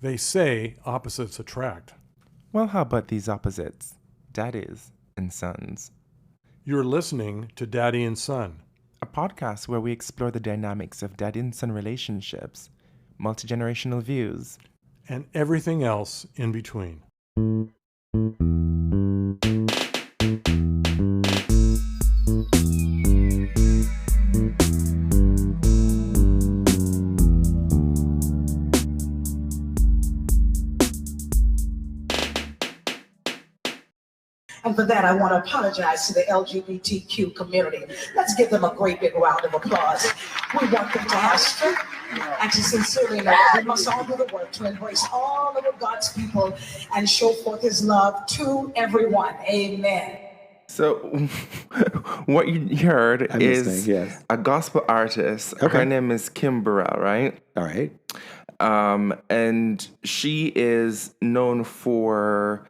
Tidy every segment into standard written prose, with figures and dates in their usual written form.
They say opposites attract. Well, how about these opposites? Daddies and sons. You're listening to Daddy and Son. A podcast where we explore the dynamics of daddy and son relationships, multi-generational views, and everything else in between. And for that, I want to apologize to the LGBTQ community. Let's give them a great big round of applause. We want them to have strength and to sincerely know that we must all do the work to embrace all of God's people and show forth his love to everyone. Amen. So, what you heard is yes. a gospel artist. Okay. Her name is Kim Burrell, right? All right. And she is known for,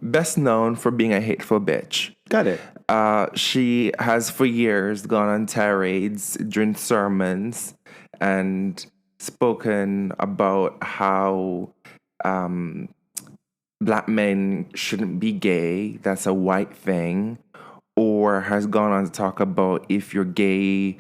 best known for being a hateful bitch. Got it. She has for years gone on tirades during sermons and spoken about how black men shouldn't be gay. That's a white thing. Or has gone on to talk about if you're gay,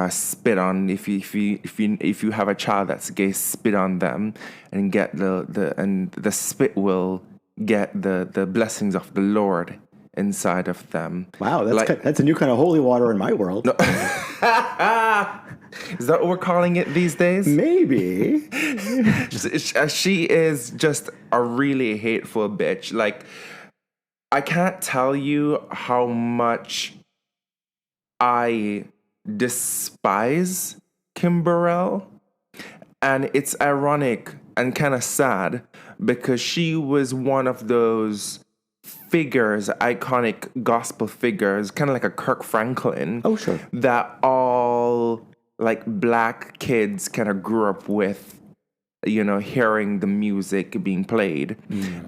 spit on if you have a child that's gay, spit on them and get the spit will get the blessings of the Lord inside of them. Wow, that's a new kind of holy water in my world. No. Is that what we're calling it these days? Maybe. She is just a really hateful bitch. Like, I can't tell you how much I despise Kim Burrell. And it's ironic and kind of sad because she was one of those figures, iconic gospel figures, kind of like a Kirk Franklin. Oh, sure. That all like black kids kind of grew up with, you know, hearing the music being played.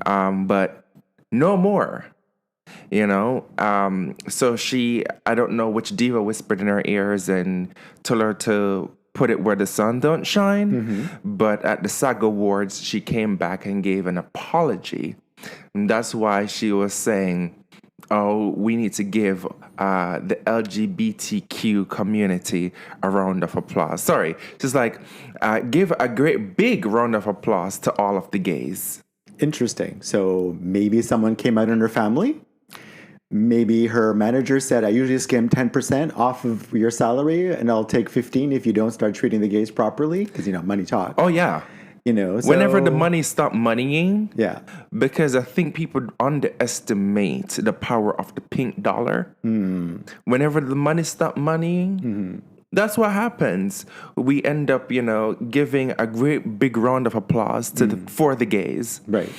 But no more. You know, so I don't know which diva whispered in her ears and told her to put it where the sun don't shine. Mm-hmm. But at the SAG Awards, she came back and gave an apology. And that's why she was saying, oh, we need to give the LGBTQ community a round of applause. Sorry, just like give a great big round of applause to all of the gays. Interesting. So maybe someone came out in her family. Maybe her manager said, I usually skim 10% off of your salary and I'll take 15 if you don't start treating the gays properly. Because, you know, money talks. Oh, yeah. You know, so, whenever the money stop moneying. Yeah. Because I think people underestimate the power of the pink dollar. Whenever the money stop moneying, that's what happens. We end up, you know, giving a great big round of applause for the gays. Right.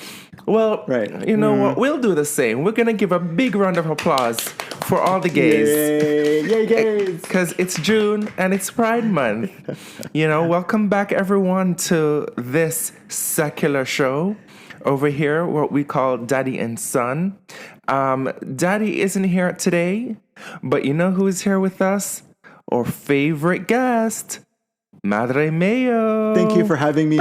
Well, right. You know what? We'll do the same. We're going to give a big round of applause for all the gays. Yay, yay gays. Because it's June and it's Pride Month. You know, welcome back everyone to this secular show over here, what we call Daddy and Son. Daddy isn't here today, but you know who's here with us? Our favorite guest, Madre Mayo. Thank you for having me.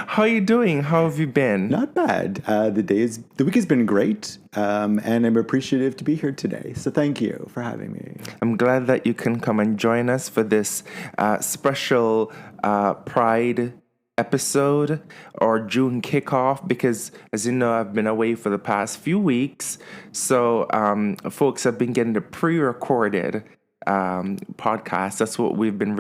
How you doing? How have you been? Not bad. The week has been great, and I'm appreciative to be here today. So thank you for having me. I'm glad that you can come and join us for this special Pride episode or June kickoff, because as you know, I've been away for the past few weeks. So folks have been getting the pre-recorded podcast. That's what we've been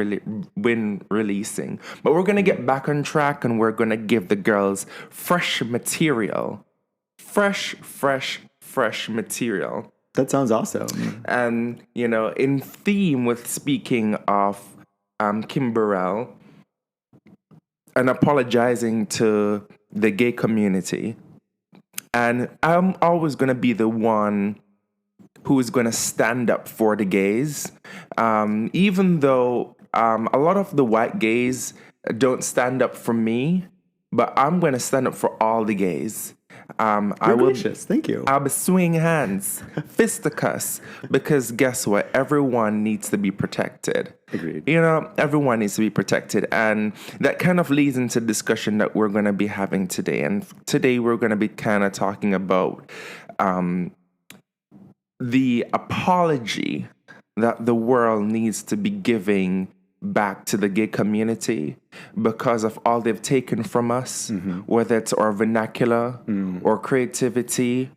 releasing. But we're going to get back on track and we're going to give the girls fresh material. Fresh material. That sounds awesome. And, you know, in theme with speaking of Kim Burrell and apologizing to the gay community. And I'm always going to be the one who is going to stand up for the gays. Even though a lot of the white gays don't stand up for me, but I'm going to stand up for all the gays. I will. Gracious. Thank you. I'll be swinging hands, fisticuffs, because guess what? Everyone needs to be protected. Agreed. You know, everyone needs to be protected. And that kind of leads into the discussion that we're going to be having today. And today we're going to be kind of talking about the apology that the world needs to be giving back to the gay community because of all they've taken from us, whether it's our vernacular or creativity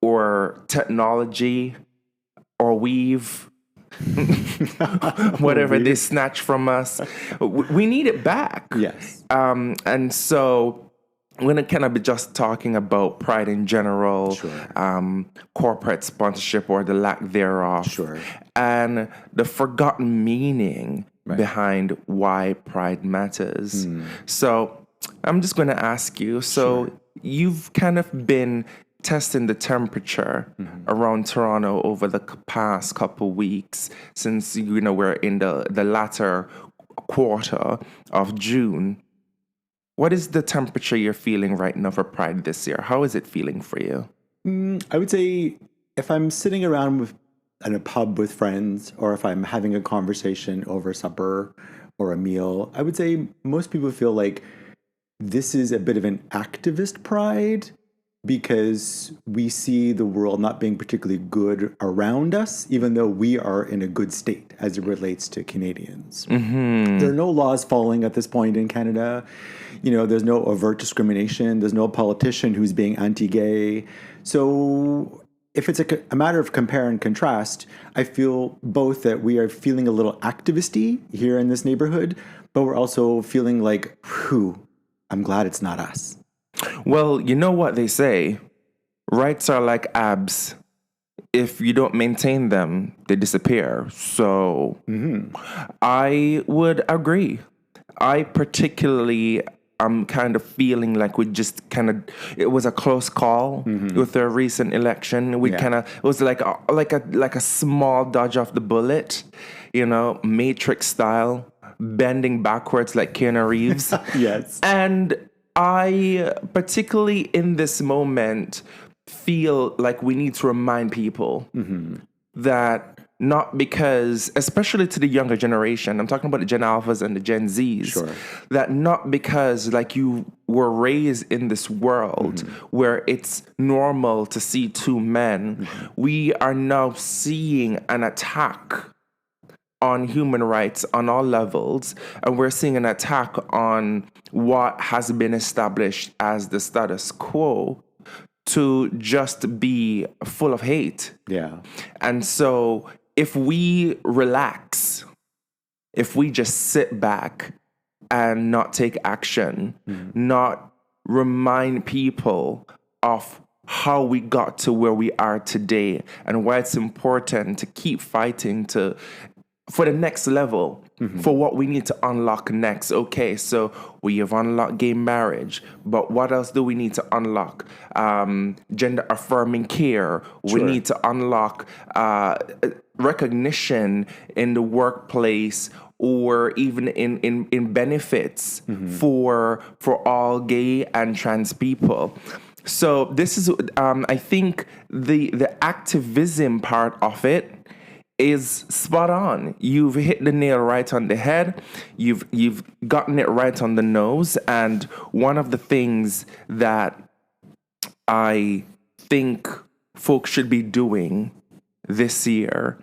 or technology or weave, whatever they snatch from us. We need it back. Yes. And so we're going to kind of be just talking about pride in general, corporate sponsorship or the lack thereof, and the forgotten meaning behind why pride matters. So I'm just going to ask you, you've kind of been testing the temperature around Toronto over the past couple weeks since, we're in the latter quarter of June. What is the temperature you're feeling right now for Pride this year? How is it feeling for you? I would say if I'm sitting around in a pub with friends, or if I'm having a conversation over supper or a meal, I would say most people feel like this is a bit of an activist pride because we see the world not being particularly good around us, even though we are in a good state as it relates to Canadians. There are no laws falling at this point in Canada. There's no overt discrimination. There's no politician who's being anti-gay. So if it's a matter of compare and contrast, I feel both that we are feeling a little activisty here in this neighborhood, but we're also feeling like, whew, I'm glad it's not us. Well, you know what they say, rights are like abs. If you don't maintain them, they disappear. So I would agree. I particularly I'm kind of feeling like it was a close call with the recent election. It was like a small dodge off the bullet, Matrix style, bending backwards like Keanu Reeves. Yes. And I, particularly in this moment, feel like we need to remind people that not because, especially to the younger generation, I'm talking about the Gen Alphas and the Gen Zs, that not because like you were raised in this world where it's normal to see two men, we are now seeing an attack on human rights on all levels, and we're seeing an attack on what has been established as the status quo to just be full of hate. Yeah. And so if we relax, if we just sit back and not take action, not remind people of how we got to where we are today and why it's important to keep fighting for the next level, for what we need to unlock next. Okay, so we have unlocked gay marriage, but what else do we need to unlock? Gender affirming care. We need to unlock recognition in the workplace or even in benefits for all gay and trans people. So this is, I think, the activism part of it is spot on. You've hit the nail right on the head. You've gotten it right on the nose. And one of the things that I think folks should be doing this year,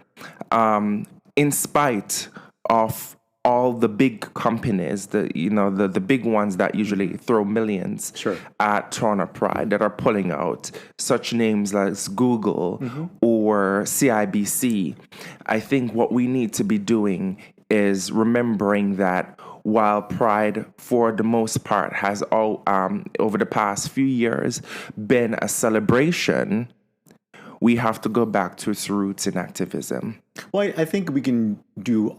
in spite of all the big companies, the big ones that usually throw millions at Toronto Pride that are pulling out, such names as Google or CIBC. I think what we need to be doing is remembering that while Pride, for the most part, has over the past few years been a celebration, we have to go back to its roots in activism. Well, I think we can do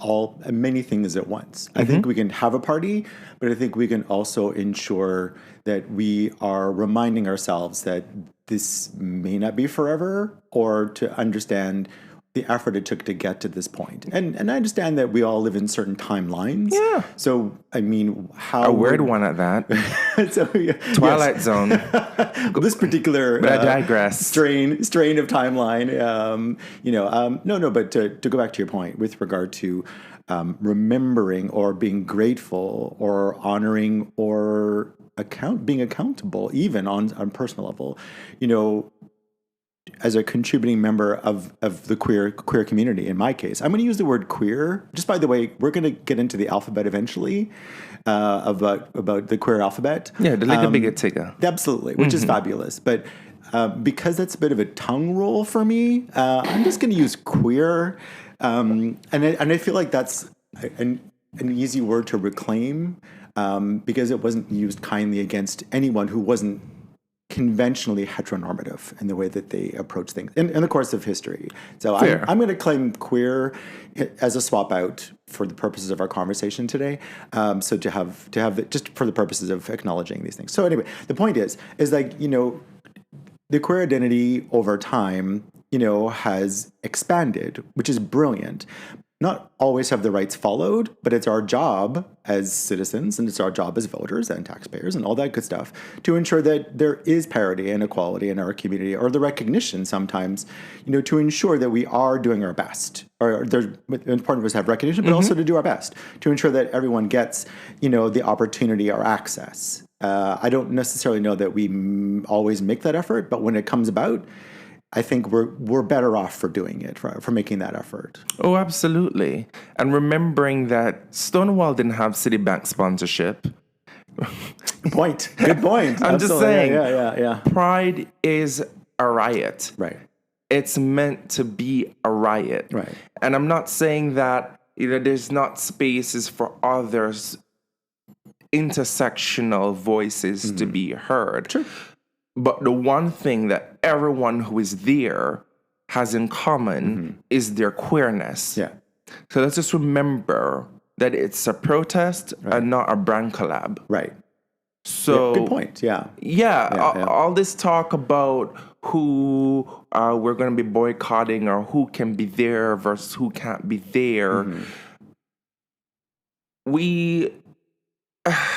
many things at once. I think we can have a party, but I think we can also ensure that we are reminding ourselves that this may not be forever, or to understand the effort it took to get to this point. And I understand that we all live in certain timelines. Yeah. So, I mean, how... A weird one at that. So, yeah, Twilight Zone. this particular But I digress. strain of timeline. But to go back to your point with regard to remembering or being grateful or honoring or being accountable, even on personal level, as a contributing member of the queer community. In my case, I'm going to use the word queer. Just by the way, we're going to get into the alphabet eventually, about the queer alphabet. Yeah, the little bigger tigger. Absolutely, which is fabulous. But because that's a bit of a tongue roll for me, I'm just going to use queer, and I feel like that's an easy word to reclaim, because it wasn't used kindly against anyone who wasn't conventionally heteronormative in the way that they approach things in the course of history. So I'm going to claim queer as a swap out for the purposes of our conversation today. So to have just for the purposes of acknowledging these things. So anyway, the point is like, the queer identity over time, has expanded, which is brilliant. Not always have the rights followed, but it's our job as citizens and it's our job as voters and taxpayers and all that good stuff to ensure that there is parity and equality in our community, or the recognition sometimes, to ensure that we are doing our best. Or there's important for us to have recognition, but also to do our best to ensure that everyone gets, the opportunity or access. I don't necessarily know that we always make that effort, but when it comes about, I think we're better off for doing it, for making that effort. Oh, absolutely. And remembering that Stonewall didn't have Citibank sponsorship. Good point. I'm just saying. Yeah. Pride is a riot. Right. It's meant to be a riot. Right. And I'm not saying that there's not spaces for others intersectional voices to be heard. Sure. But the one thing that everyone who is there has in common is their queerness. Yeah. So let's just remember that it's a protest and not a brand collab. Right. So good point. Yeah. All this talk about who we're going to be boycotting or who can be there versus who can't be there.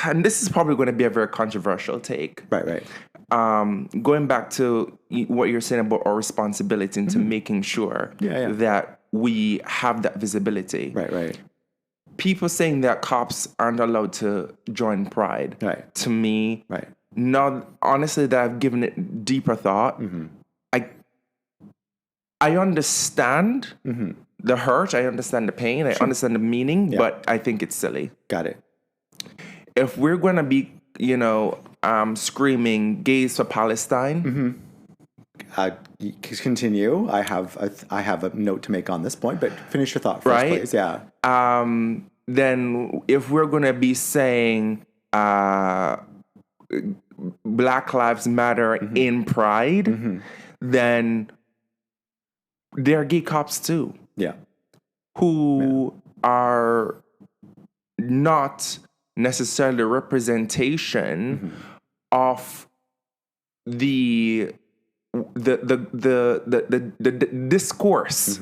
And this is probably going to be a very controversial take. Right. Going back to what you're saying about our responsibility into making sure that we have that visibility. Right. People saying that cops aren't allowed to join Pride. Right. To me, right. Not honestly that I've given it deeper thought. I understand the hurt. I understand the pain. I understand the meaning, but I think it's silly. Got it. If we're going to be, screaming gays for Palestine. Continue. I have a note to make on this point, but finish your thought first, please. Yeah. Then if we're going to be saying Black Lives Matter in Pride, then there are gay cops too. Yeah. Who are not necessarily a representation of the discourse,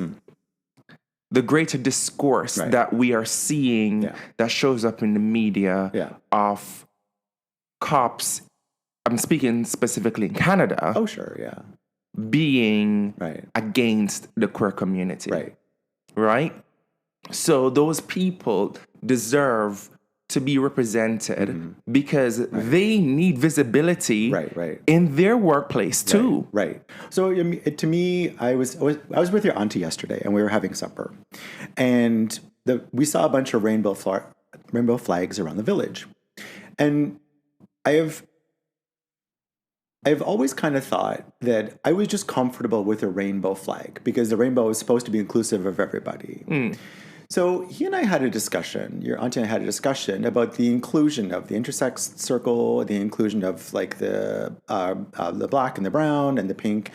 the greater discourse that we are seeing that shows up in the media of cops. I'm speaking specifically in Canada. Oh, sure, yeah. Being against the queer community. Right? So those people deserve to be represented because they need visibility in their workplace too. Right. So to me, I was with your auntie yesterday and we were having supper, and we saw a bunch of rainbow flags around the village, and I've always kind of thought that I was just comfortable with a rainbow flag because the rainbow is supposed to be inclusive of everybody. So he and I had a discussion, your auntie and I had a discussion about the inclusion of the intersex circle, the inclusion of like the black and the brown and the pink,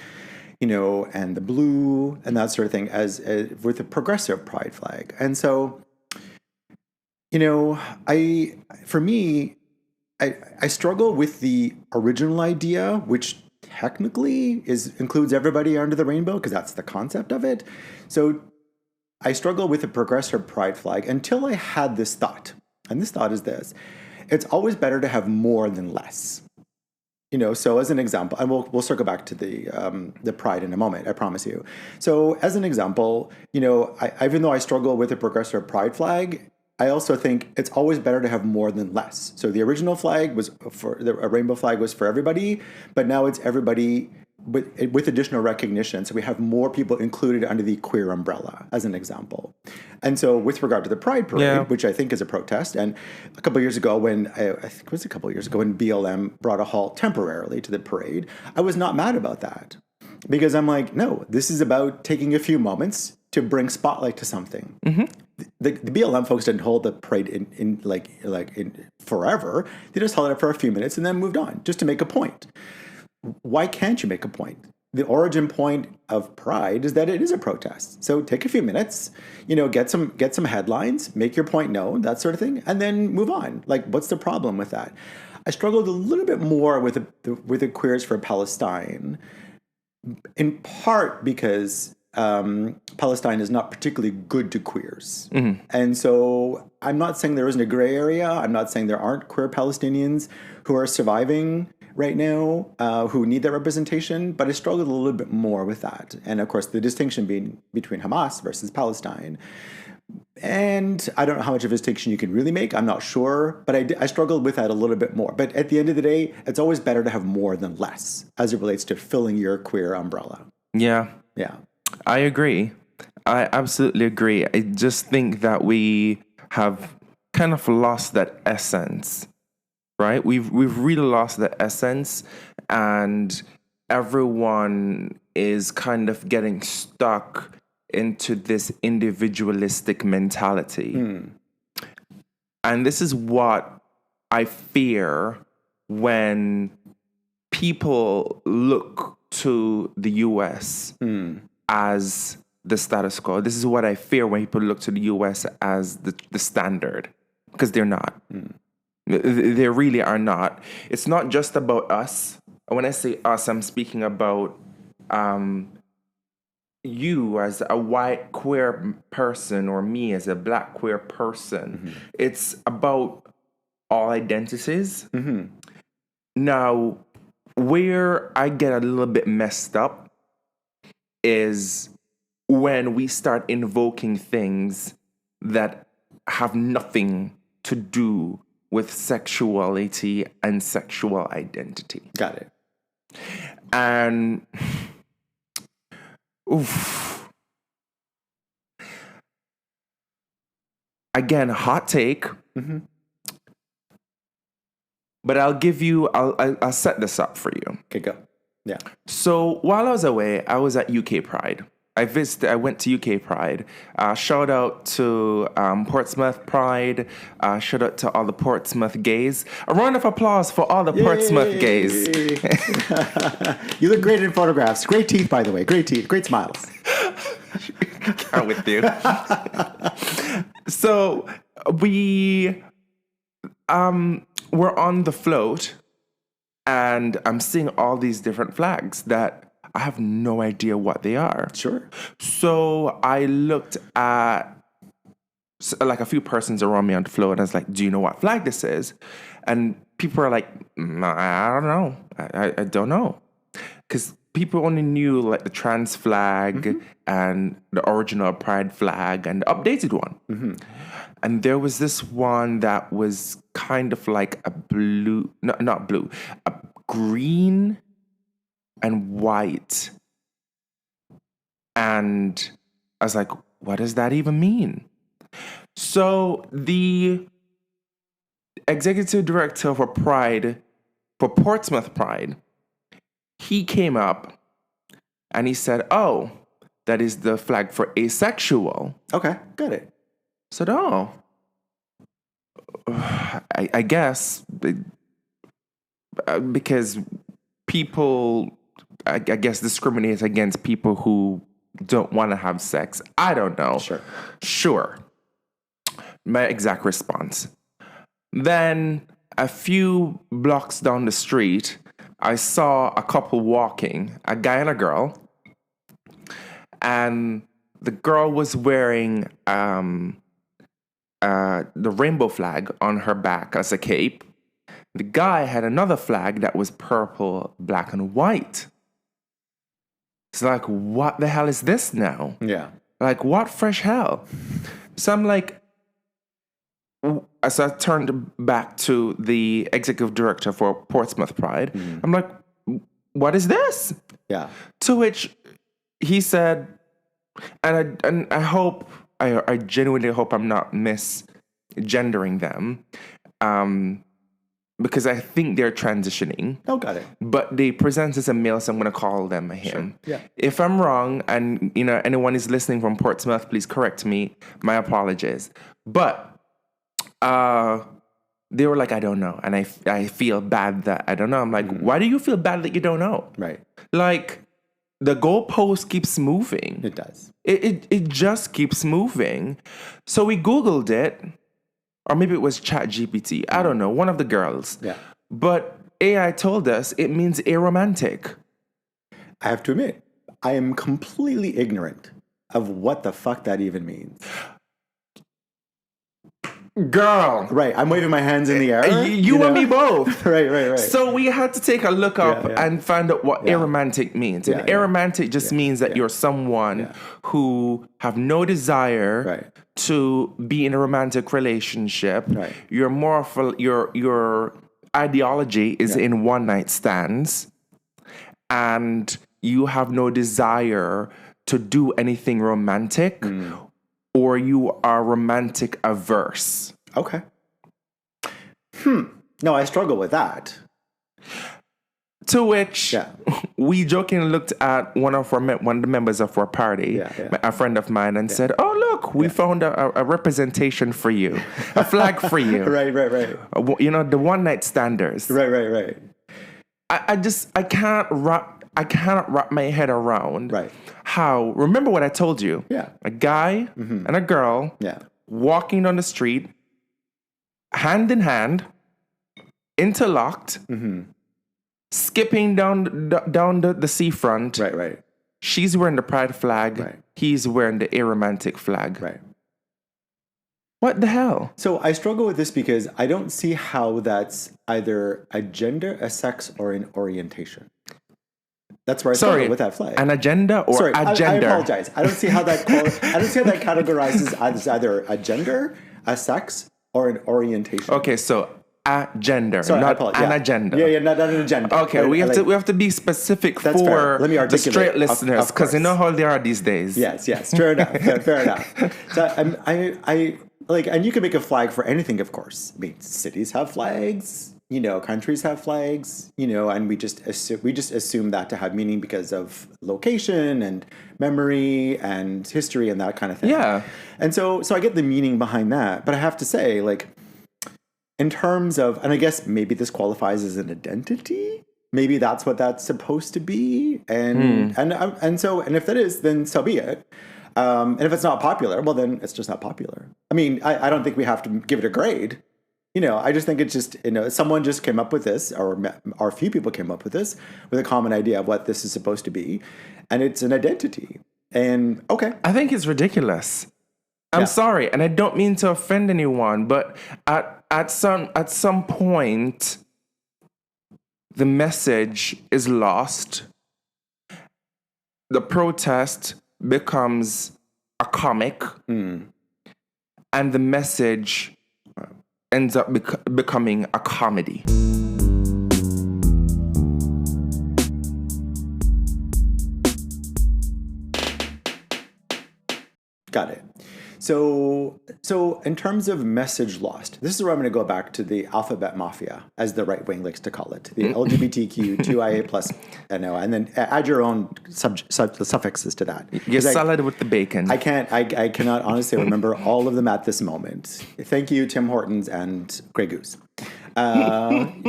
and the blue and that sort of thing as with a progressive pride flag. And so, I struggle with the original idea, which technically includes everybody under the rainbow, because that's the concept of it. So I struggle with the progressive pride flag until I had this thought. And this thought is this: it's always better to have more than less. So as an example, and we'll circle back to the pride in a moment, I promise you. So as an example, even though I struggle with the progressive pride flag, I also think it's always better to have more than less. So the original flag was a rainbow flag was for everybody, but now it's everybody with additional recognition. So we have more people included under the queer umbrella, as an example. And so with regard to the Pride Parade, which I think is a protest, and a couple of years ago when, I think it was a couple of years ago when BLM brought a halt temporarily to the parade, I was not mad about that. Because I'm like, no, this is about taking a few moments to bring spotlight to something. Mm-hmm. The BLM folks didn't hold the parade in forever. They just held it for a few minutes and then moved on, just to make a point. Why can't you make a point? The origin point of Pride is that it is a protest. So take a few minutes, get some headlines, make your point known, that sort of thing, and then move on. Like, what's the problem with that? I struggled a little bit more with the Queers for Palestine, in part because Palestine is not particularly good to queers. Mm-hmm. And so I'm not saying there isn't a gray area. I'm not saying there aren't queer Palestinians who are surviving right now, who need that representation, but I struggled a little bit more with that. And of course, the distinction being between Hamas versus Palestine. And I don't know how much of a distinction you can really make. I'm not sure, but I struggled with that a little bit more. But at the end of the day, it's always better to have more than less as it relates to filling your queer umbrella. Yeah. Yeah. I agree. I absolutely agree. I just think that we have kind of lost that essence. Right? We've really lost the essence, and everyone is kind of getting stuck into this individualistic mentality. And this is what I fear when people look to the US as the status quo. This is what I fear when people look to the US as the standard, because they're not. They really are not. It's not just about us. When I say us, I'm speaking about you as a white queer person or me as a black queer person. Mm-hmm. It's about all identities. Mm-hmm. Now, where I get a little bit messed up is when we start invoking things that have nothing to do with sexuality and sexual identity. Got it. And oof. Again, hot take. Mm-hmm. But I'll set this up for you. Okay, go. Yeah. So while I was away, I was at UK Pride. I went to UK Pride. Shout out to Portsmouth Pride. Shout out to all the Portsmouth gays. A round of applause for all the Portsmouth gays. You look great in photographs. Great teeth, by the way. Great teeth. Great smiles. I'm with you. So we were on the float, and I'm seeing all these different flags that I have no idea what they are. Sure. So I looked at like a few persons around me on the floor, and I was like, do you know what flag this is? And people are like, I don't know. I don't know. Because people only knew like the trans flag and the original pride flag and the updated one. Mm-hmm. And there was this one that was kind of like a blue, not blue, a green and white. And I was like, what does that even mean? So the executive director for Pride, for Portsmouth Pride, he came up and he said, oh, that is the flag for asexual. Okay, got it. I said, oh, I guess because people, I guess, discriminate against people who don't want to have sex. I don't know. Sure. My exact response. Then a few blocks down the street, I saw a couple walking, a guy and a girl, and the girl was wearing the rainbow flag on her back as a cape. The guy had another flag that was purple, black, and white. It's like, what the hell is this now? Yeah. Like, what fresh hell? So I'm like, as I turned back to the executive director for Portsmouth Pride, I'm like, what is this? Yeah. To which he said, and I genuinely hope I'm not misgendering them, because I think they're transitioning. Oh, got it. But they present as a male, so I'm going to call them a him. Sure. Yeah. If I'm wrong, and anyone is listening from Portsmouth, please correct me. My apologies. But they were like, I don't know, and I feel bad that I don't know. I'm like, why do you feel bad that you don't know? Right. Like, the goalpost keeps moving. It does. It just keeps moving. So we Googled it, or maybe it was ChatGPT. I don't know, one of the girls. Yeah. But AI told us it means aromantic. I have to admit, I am completely ignorant of what the fuck that even means. Girl. Right. I'm waving my hands in the air. You and me both. Right. So we had to take a look up Yeah. and find out what aromantic means. And Yeah. aromantic just means that you're someone who have no desire to be in a romantic relationship. Right. You're more of your ideology is in one night stands, and you have no desire to do anything romantic. Or you are romantic averse. Okay. No, I struggle with that. To which we jokingly looked at one of the members of our party, a friend of mine, and said, "Oh, look, we found a representation for you, a flag for you." Right. The one night standers. Right. I cannot wrap my head around how. Remember what I told you? Yeah. A guy and a girl walking down the street, hand in hand, interlocked, skipping down the seafront. Right. She's wearing the pride flag. Right. He's wearing the aromantic flag. Right. What the hell? So I struggle with this because I don't see how that's either a gender, a sex, or an orientation. That's where I struggle with that flag. An agenda or Sorry, a gender? I apologize. I don't see how that categorizes as either a gender, a sex, or an orientation. Okay, so a gender, Sorry, not an agenda. Yeah, not an agenda. Okay, we have to be specific for fair. Let me the straight articulate. listeners, Of because you course. know how they are these days. Yes. Fair enough. Fair enough. So I like, and you can make a flag for anything, of course. I mean, cities have flags. Countries have flags, and we just assume that to have meaning because of location and memory and history and that kind of thing. Yeah. And so I get the meaning behind that, but I have to say, like, in terms of, and I guess maybe this qualifies as an identity. Maybe that's what that's supposed to be, and if that is, then so be it. And if it's not popular, well, then it's just not popular. I mean, I don't think we have to give it a grade. I just think it's just, someone just came up with this, or a few people came up with this, with a common idea of what this is supposed to be. And it's an identity. And okay. I think it's ridiculous. I'm sorry, and I don't mean to offend anyone, but at some point, the message is lost. The protest becomes a comic, and the message ends up becoming a comedy. Got it. So in terms of message lost, this is where I'm going to go back to the alphabet mafia, as the right wing likes to call it, the LGBTQ, 2IA plus, and then add your own suffixes to that. Your salad with the bacon. I cannot honestly remember all of them at this moment. Thank you, Tim Hortons and Grey Goose. And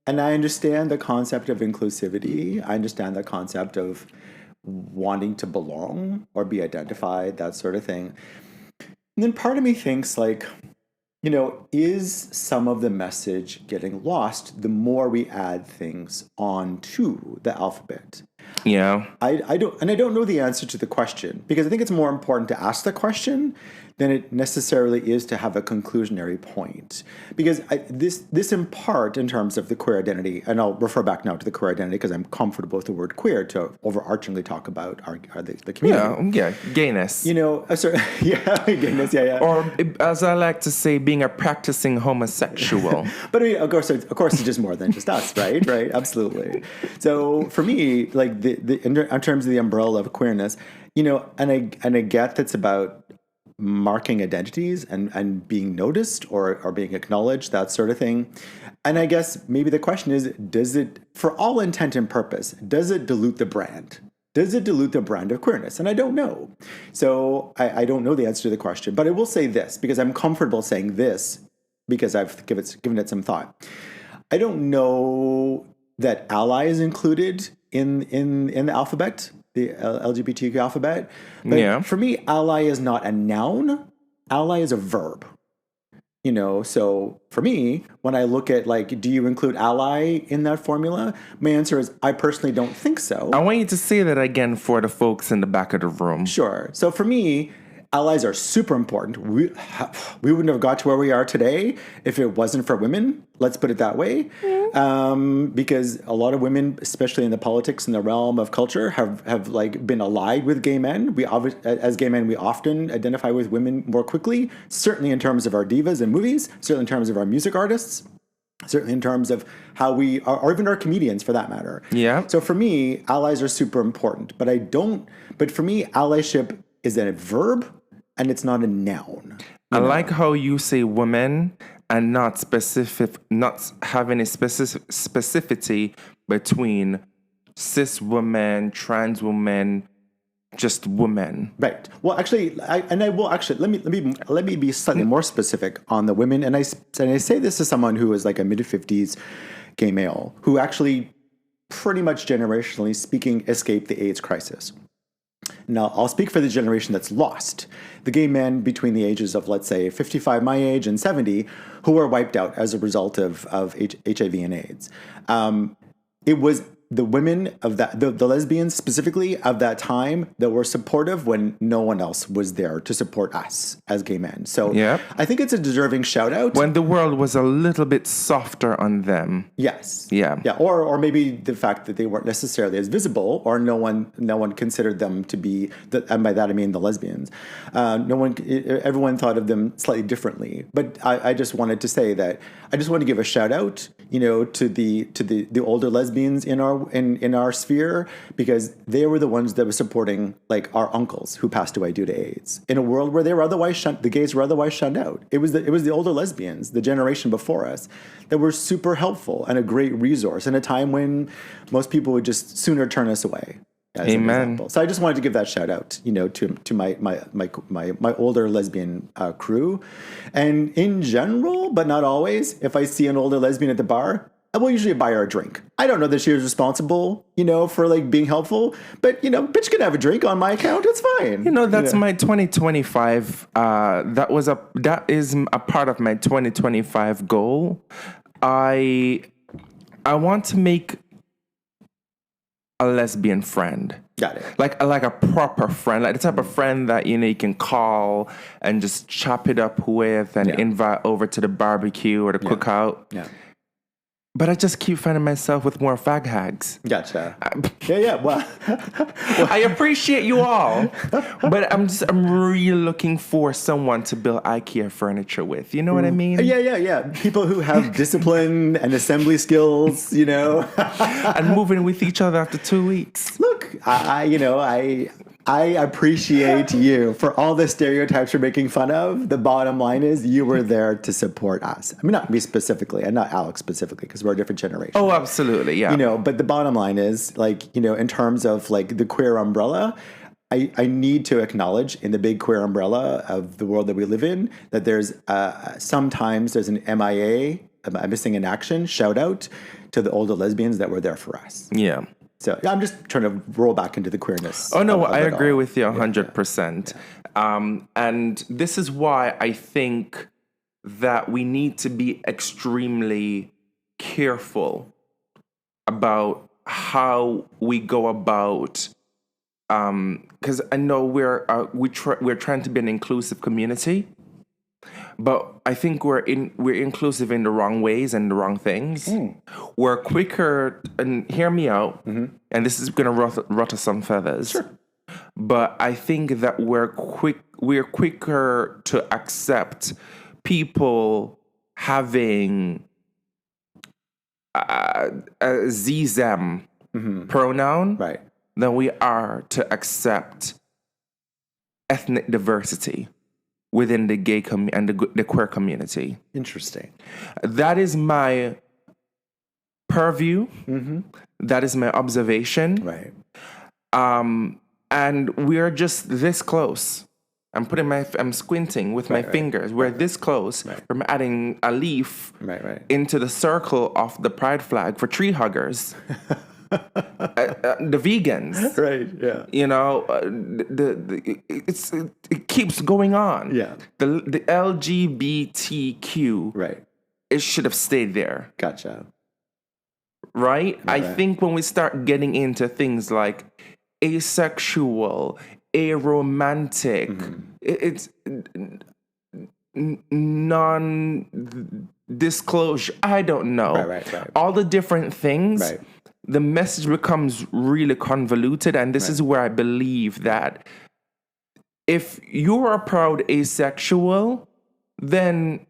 I understand the concept of inclusivity. I understand the concept of wanting to belong or be identified, that sort of thing. And then part of me thinks, like, is some of the message getting lost the more we add things onto the alphabet? Yeah. I don't know the answer to the question, because I think it's more important to ask the question than it necessarily is to have a conclusionary point. Because this in part, in terms of the queer identity, and I'll refer back now to the queer identity because I'm comfortable with the word queer to overarchingly talk about the community. Yeah, gayness. Sorry, gayness, yeah. Or, as I like to say, being a practicing homosexual. But I mean, of course, it's just more than just us, right? Right, absolutely. So for me, like in terms of the umbrella of queerness, and I get that's about marking identities and being noticed or being acknowledged, that sort of thing. And I guess maybe the question is, does it, for all intent and purpose, does it dilute the brand? Does it dilute the brand of queerness? And I don't know. So I don't know the answer to the question, but I will say this, because I'm comfortable saying this, because I've given it some thought. I don't know that ally is included in the alphabet, the LGBTQ alphabet. But for me, ally is not a noun. Ally is a verb. So for me, when I look at, like, do you include ally in that formula? My answer is, I personally don't think so. I want you to say that again for the folks in the back of the room. Sure. So for me, allies are super important. We wouldn't have got to where we are today if it wasn't for women. Let's put it that way. Because a lot of women, especially in the politics and the realm of culture, have like been allied with gay men. As gay men, we often identify with women more quickly, certainly in terms of our divas in movies, certainly in terms of our music artists, certainly in terms of how we are, or even our comedians for that matter. Yeah. So for me, allies are super important, but for me, allyship is a verb and it's not a noun. I like how you say women and not having a specificity between cis women, trans women, just women. Right. Well, actually, let me be slightly more specific on the women. And I say this as someone who is like a mid-50s gay male who actually, pretty much generationally speaking, escaped the AIDS crisis. Now, I'll speak for the generation that's lost. The gay men between the ages of, let's say, 55, my age, and 70, who were wiped out as a result of HIV and AIDS. It was the women of that, the lesbians specifically of that time, that were supportive when no one else was there to support us as gay men. So I think it's a deserving shout out. When the world was a little bit softer on them. Yes. Yeah. Yeah. Or maybe the fact that they weren't necessarily as visible, or no one considered them to be, and by that I mean the lesbians. Everyone thought of them slightly differently. But I just wanted to say that I just want to give a shout out, to the older lesbians in our sphere, because they were the ones that were supporting, like, our uncles who passed away due to AIDS in a world where they were otherwise the gays were otherwise shunned out. It was the older lesbians, the generation before us, that were super helpful and a great resource in a time when most people would just sooner turn us away. Amen. So I just wanted to give that shout out, to my older lesbian crew, and in general, but not always, if I see an older lesbian at the bar, I will usually buy her a drink. I don't know that she was responsible, for like being helpful, but bitch can have a drink on my account. It's fine. That's my 2025. That is a part of my 2025 goal. I want to make a lesbian friend. Got it. Like a proper friend, like the type of friend that you can call and just chop it up with and invite over to the barbecue or the cookout. Yeah. But I just keep finding myself with more fag hags. Gotcha. Well, I appreciate you all, but I'm really looking for someone to build IKEA furniture with. You know what I mean? Yeah. People who have discipline and assembly skills, and moving with each other after 2 weeks. Look, I appreciate you for all the stereotypes you're making fun of. The bottom line is you were there to support us. I mean, not me specifically, and not Alex specifically, because we're a different generation. Oh, absolutely, yeah. But the bottom line is, like, in terms of like the queer umbrella, I need to acknowledge in the big queer umbrella of the world that we live in that there's sometimes there's an MIA, missing in action, shout out to the older lesbians that were there for us. Yeah. So I'm just trying to roll back into the queerness. Oh, no, I agree with you 100%. And this is why I think that we need to be extremely careful about how we go about, because I know we're trying to be an inclusive community, but I think we're inclusive in the wrong ways and the wrong things. We're quicker, and hear me out, and this is going to ruffle some feathers. Sure. But I think that we're quicker to accept people having a Z-them pronoun Right. than we are to accept ethnic diversity within the gay and the queer community. Interesting. That is my purview. That is my observation. Right. And we're just this close. I'm squinting with my fingers. We're this close from adding a leaf into the circle of the pride flag for tree huggers. The vegans. Right. Yeah. You know, it keeps going on. Yeah. The LGBTQ. Right. It should have stayed there. Gotcha. Right? I think when we start getting into things like asexual, aromantic, it's non-disclosure. I don't know. Right. All the different things. Right. The message becomes really convoluted, and this is where I believe that if you're a proud asexual, then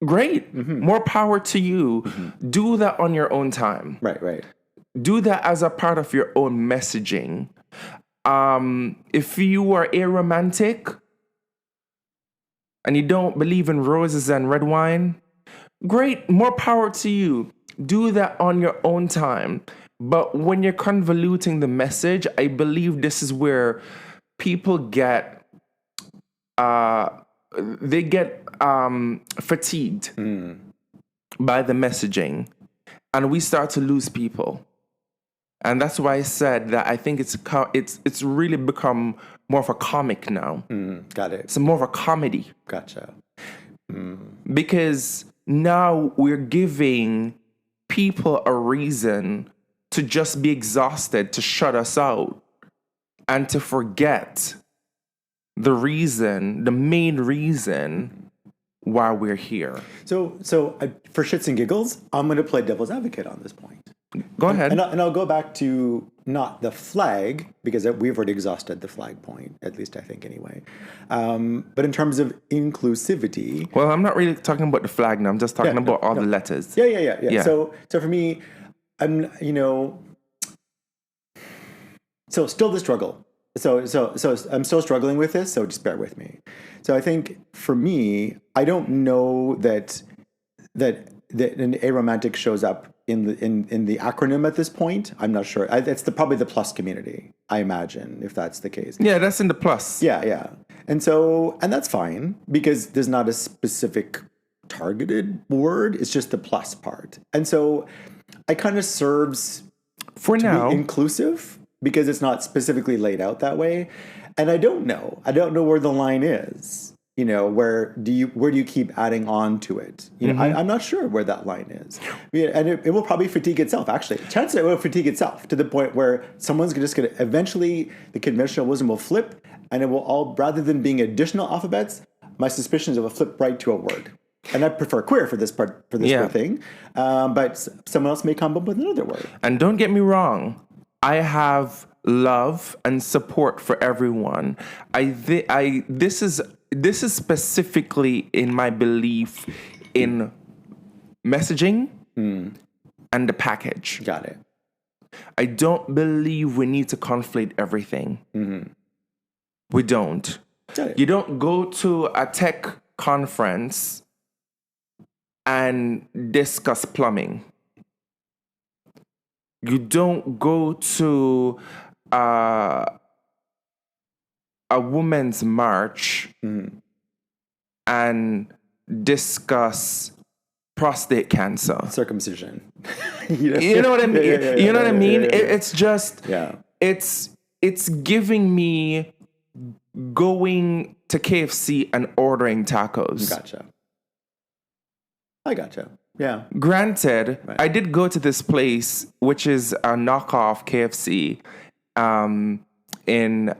great, more power to you. Do that on your own time. Right. Do that as a part of your own messaging. If you are aromantic and you don't believe in roses and red wine, great, more power to you. Do that on your own time. But when you're convoluting the message, I believe this is where people get fatigued by the messaging, and we start to lose people. And that's why I said that I think it's really become more of a comic now. Got it. It's more of a comedy. Gotcha. Because now we're giving people a reason to just be exhausted, to shut us out, and to forget the main reason why we're here. So for shits and giggles, I'm going to play devil's advocate on this point. Go ahead. And I'll go back to not the flag, because we've already exhausted the flag point, at least I think anyway. But in terms of inclusivity. Well, I'm not really talking about the flag now. I'm just talking about all the letters. Yeah. So for me, I'm, so still the struggle. So I'm still struggling with this, so just bear with me. So I think for me, I don't know that an aromantic shows up in the acronym at this point. I'm not sure. It's probably the plus community, I imagine, if that's the case. Yeah, that's in the plus. Yeah. And that's fine, because there's not a specific targeted word. It's just the plus part. And so it kind of serves for now be inclusive, because it's not specifically laid out that way. And I don't know where the line is. Where do you keep adding on to it? I'm not sure where that line is. And it will probably fatigue itself, actually. Chances are it will fatigue itself to the point where someone's just going to, eventually the conventional wisdom will flip, and it will all, rather than being additional alphabets, my suspicion is it will flip right to a word. And I prefer queer for this sort of thing. But someone else may come up with another word. And don't get me wrong, I have love and support for everyone. This is specifically in my belief in messaging and the package. Got it. I don't believe we need to conflate everything. We don't. You don't go to a tech conference and discuss plumbing. You don't go to a women's march and discuss prostate cancer, circumcision. You know what I mean? You know what I mean? It's just, yeah. It's giving me going to KFC and ordering tacos. Gotcha. I gotcha. Yeah. Granted, Right. I did go to this place, which is a knockoff KFC, in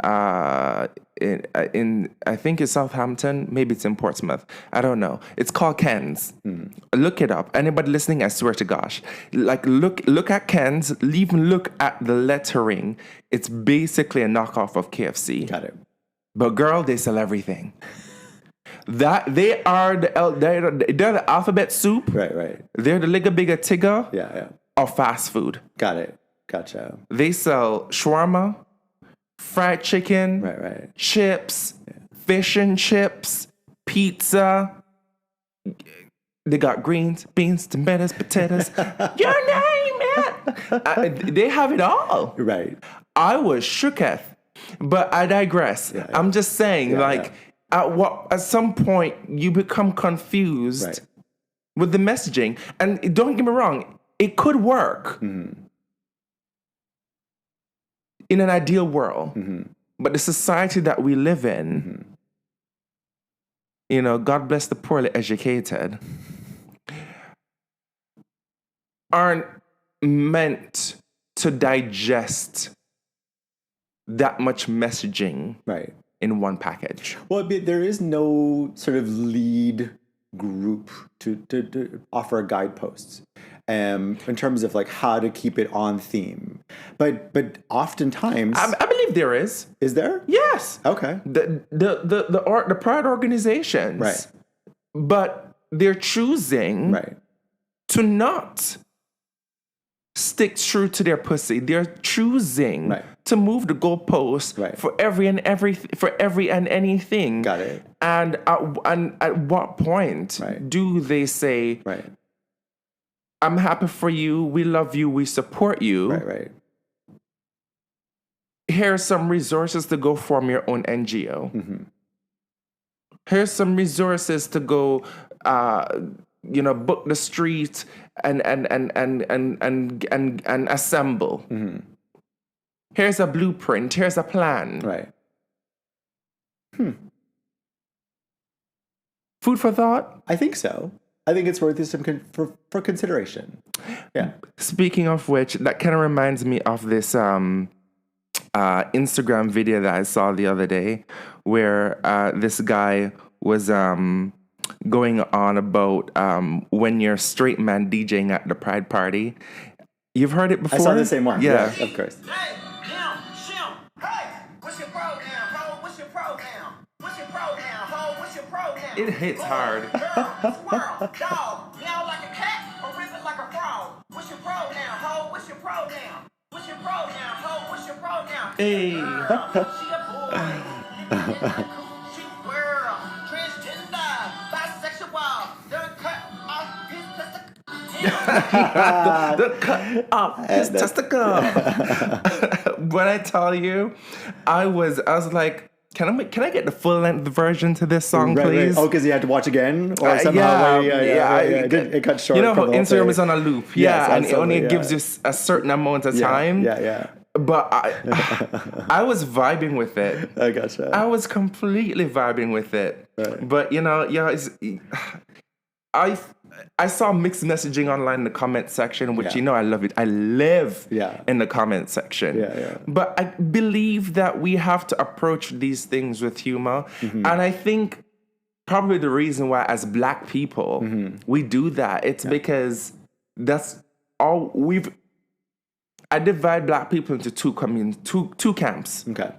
I think it's Southampton, maybe it's in Portsmouth. I don't know. It's called Ken's. Look it up. Anybody listening, I swear to gosh, like look at Ken's. Even look at the lettering. It's basically a knockoff of KFC. Got it. But girl, they sell everything. That they're the alphabet soup. Right. They're the Ligga Bigga Tigga Yeah. of fast food. Got it. Gotcha. They sell shawarma, fried chicken, Right. chips, fish and chips, pizza. They got greens, beans, tomatoes, potatoes. Your name it. They have it all. Right. I was shooketh, but I digress. Yeah. I'm just saying, Yeah. at some point you become confused Right. with the messaging, and don't get me wrong, it could work in an ideal world, but the society that we live in, God bless the poorly educated, aren't meant to digest that much messaging Right. in one package. Well, there is no sort of lead group to offer guideposts in terms of like how to keep it on theme. But oftentimes, I believe there is. is there? Yes. Okay. The pride organizations. Right. But they're choosing Right. to not stick true to their pussy. They're choosing Right. to move the goalposts Right. for every and anything. Got it. And at what point Right. do they say, Right. I'm happy for you, we love you, we support you. Right. Here's some resources to go form your own NGO. Here's some resources to go book the street and assemble. Here's a blueprint, here's a plan. Right. Food for thought. I think so. I think it's worth some for consideration. Yeah. Speaking of which, that kind of reminds me of this Instagram video that I saw the other day, where this guy was going on about when you're a straight man DJing at the Pride Party. You've heard it before? I saw the same one. Yeah. Of course. Hey, Shim, hey, what's your program, ho? What's your program? What's your program, ho? What's your program? It hits hard. Girl, squirrel, dog, meow like a cat, or rip it like a frog. What's your program, ho? What's your program? What's your program, ho? What's your program? Hey. Girl, she a boy. She girl, transgender, bisexual, done cut off his testicle. The cut off his testicle. When I tell you, I was like, can I get the full length version to this song, Right. please? Oh, because you had to watch again, or somehow. It cut short. You know how from the whole Instagram thing. is on a loop, Yes, and it only absolutely, gives you a certain amount of time. Yeah. But I was vibing with it. I gotcha. I was completely vibing with it. Right. But I saw mixed messaging online in the comment section, which Yeah. I love it. I live Yeah. in the comment section. Yeah. But I believe that we have to approach these things with humor. Mm-hmm. And I think probably the reason why as Black people Mm-hmm. we do that, it's because that's all I divide Black people into two camps. Okay.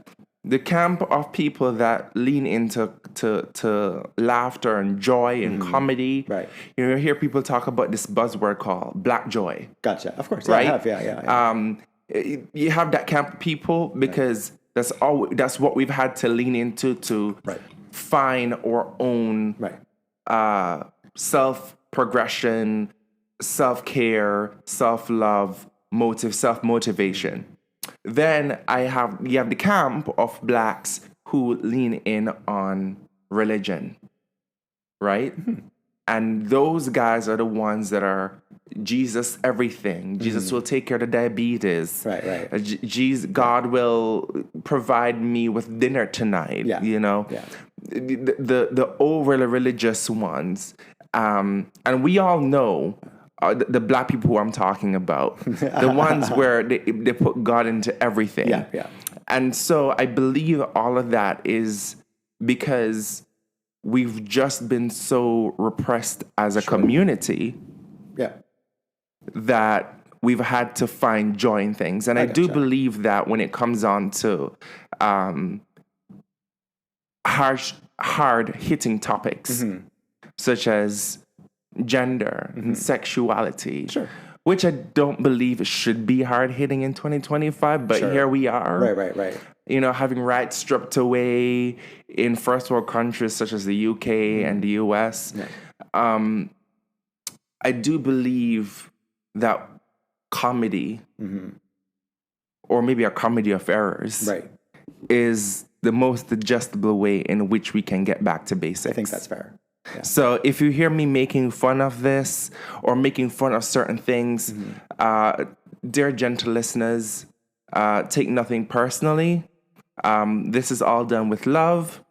The camp of people that lean into to laughter and joy and comedy. Right. You hear people talk about this buzzword called Black joy. Gotcha. Of course. Right? Yeah, I have. Yeah. You have that camp of people because that's what we've had to lean into to Right. find our own Right. self-progression, self-care, self-love, self-motivation. Then you have the camp of Blacks who lean in on religion, right? And those guys are the ones that are Jesus everything. Jesus will take care of the diabetes. Right. God will provide me with dinner tonight. Yeah. You know, Yeah. the overly religious ones. And we all know the black people who I'm talking about, the ones where they put God into everything. Yeah. And so I believe all of that is because we've just been so repressed as a community Yeah. that we've had to find joy in things. And I do gotcha. believe that when it comes on to hard hitting topics such as gender and sexuality, which I don't believe should be hard hitting in 2025, but here we are. Right. You know, having rights stripped away in first world countries such as the UK and the US. I do believe that comedy, or maybe a comedy of errors, is the most digestible way in which we can get back to basics. I think that's fair. Yeah. So if you hear me making fun of this or making fun of certain things, dear gentle listeners, take nothing personally. This is all done with love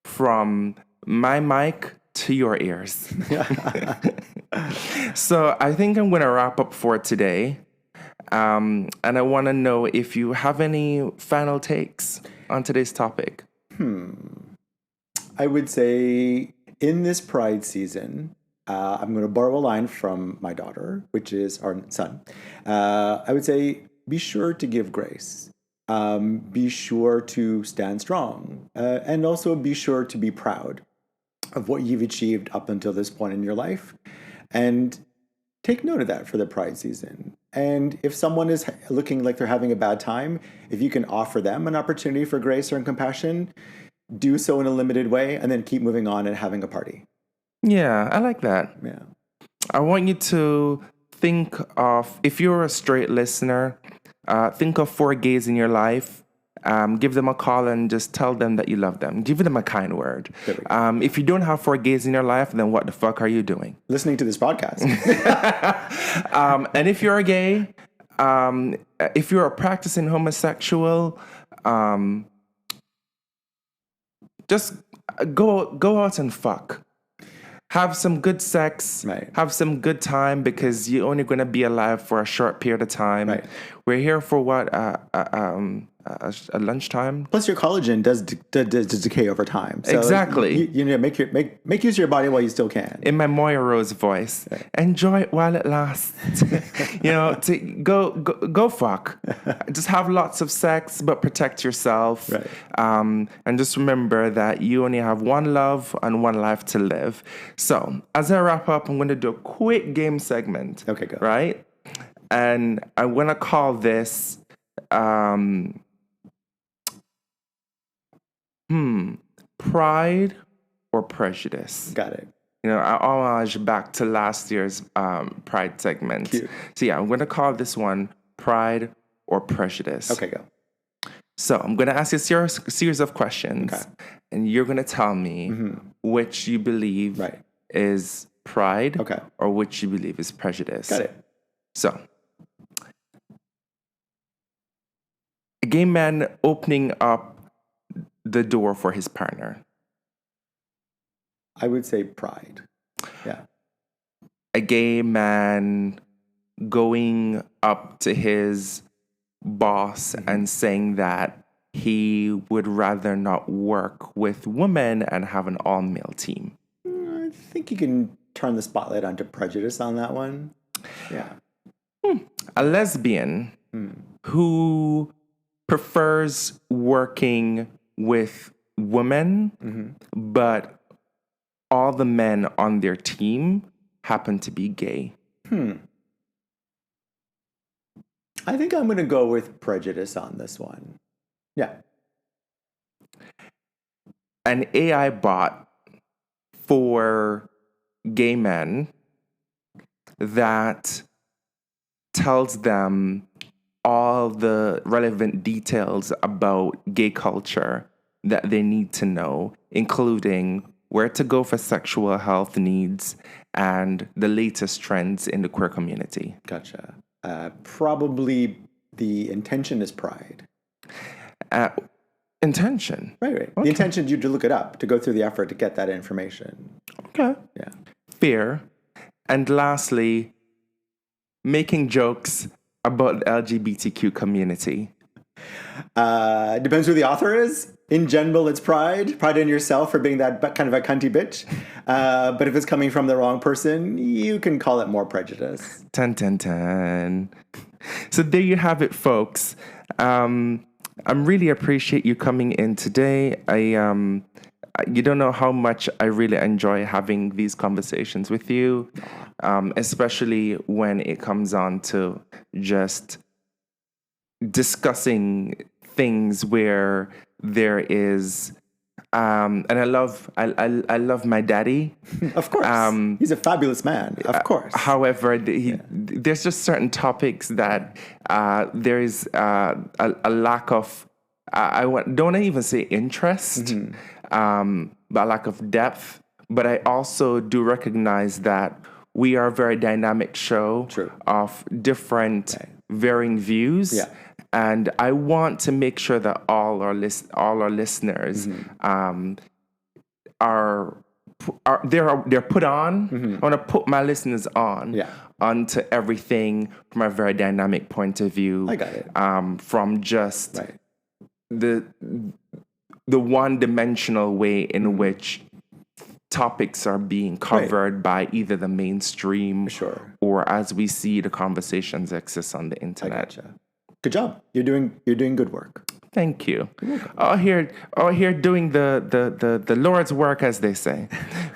from my mic to your ears. So I think I'm going to wrap up for today. And I want to know if you have any final takes on today's topic. I would say in this Pride season, I'm going to borrow a line from my daughter, which is our son. I would say, be sure to give grace. Be sure to stand strong. And also be sure to be proud of what you've achieved up until this point in your life. And take note of that for the Pride season. And if someone is looking like they're having a bad time, if you can offer them an opportunity for grace or compassion, do so in a limited way, and then keep moving on and having a party. Yeah, I like that. Yeah. I want you to think of, if you're a straight listener, think of 4 gays in your life. Give them a call and just tell them that you love them. Give them a kind word. If you don't have 4 gays in your life, then what the fuck are you doing? Listening to this podcast. And if you're a gay, if you're a practicing homosexual, just go out and fuck. Have some good sex. Right. Have some good time, because you're only going to be alive for a short period of time. Right. We're here for what? A lunchtime. Plus, your collagen does decay over time. So Exactly. You know, make use of your body while you still can. In my Moya Rose voice, enjoy it while it lasts. You know, to go fuck. Just have lots of sex, but protect yourself. Right. And just remember that you only have one love and one life to live. So, as I wrap up, I'm going to do a quick game segment. Okay, go. Right? And I want to call this Pride or Prejudice. Got it. You know, I homage back to last year's Pride segment. Cute. So yeah, I'm going to call this one Pride or Prejudice. Okay, go. So I'm going to ask you a series of questions. Okay. And you're going to tell me which you believe is pride or which you believe is prejudice. Got it. So, a gay man opening up the door for his partner. I would say pride. Yeah. A gay man going up to his boss and saying that he would rather not work with women and have an all-male team. I think you can turn the spotlight onto prejudice on that one. Yeah. A lesbian who prefers working with women, but all the men on their team happen to be gay. I think I'm going to go with prejudice on this one. Yeah. An AI bot for gay men that tells them all the relevant details about gay culture that they need to know, including where to go for sexual health needs, and the latest trends in the queer community. Gotcha. Probably the intention is pride. Intention. Right. Okay. The intention is you to look it up, to go through the effort to get that information. Okay. Yeah. Fear. And lastly, making jokes about the LGBTQ community. Depends who the author is. In general, it's pride. Pride in yourself for being that kind of a cunty bitch. But if it's coming from the wrong person, you can call it more prejudice. 10. So there you have it, folks. I really appreciate you coming in today. You don't know how much I really enjoy having these conversations with you, especially when it comes on to just discussing things where there is, and I love my daddy. Of course. He's a fabulous man. Of course. However, there's just certain topics that there is a lack of, don't even say interest, but a lack of depth. But I also do recognize that we are a very dynamic show of different varying views. Yeah. And I want to make sure that all our listeners they're put on. I want to put my listeners on onto everything from a very dynamic point of view. I got it. From just the one-dimensional way in which topics are being covered by either the mainstream or as we see the conversations exist on the internet. I gotcha. Good job. You're doing good work. Thank you. Out here doing the Lord's work, as they say.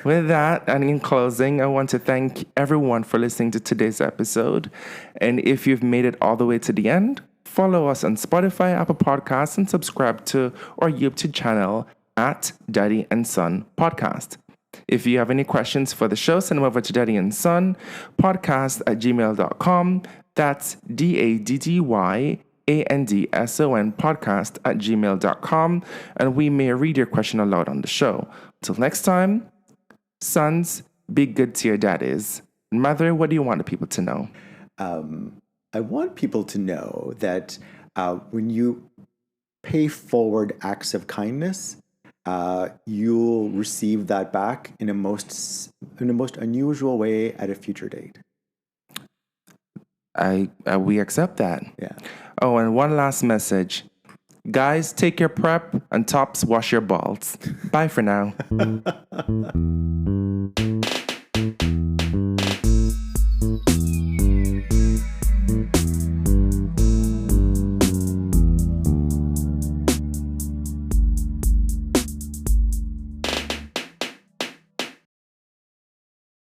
With that, and in closing, I want to thank everyone for listening to today's episode. And if you've made it all the way to the end, follow us on Spotify, Apple Podcasts, and subscribe to our YouTube channel at Daddy and Son Podcast. If you have any questions for the show, send them over to Daddy and Son Podcast at gmail.com. That's DADDYANDSON podcast at gmail.com, and we may read your question aloud on the show. Till next time, sons, be good to your daddies. Mother, what do you want the people to know? I want people to know that when you pay forward acts of kindness, you'll receive that back in a most unusual way at a future date. We accept that. Yeah. Oh, and one last message. Guys, take your prep, and tops, wash your balls. Bye for now.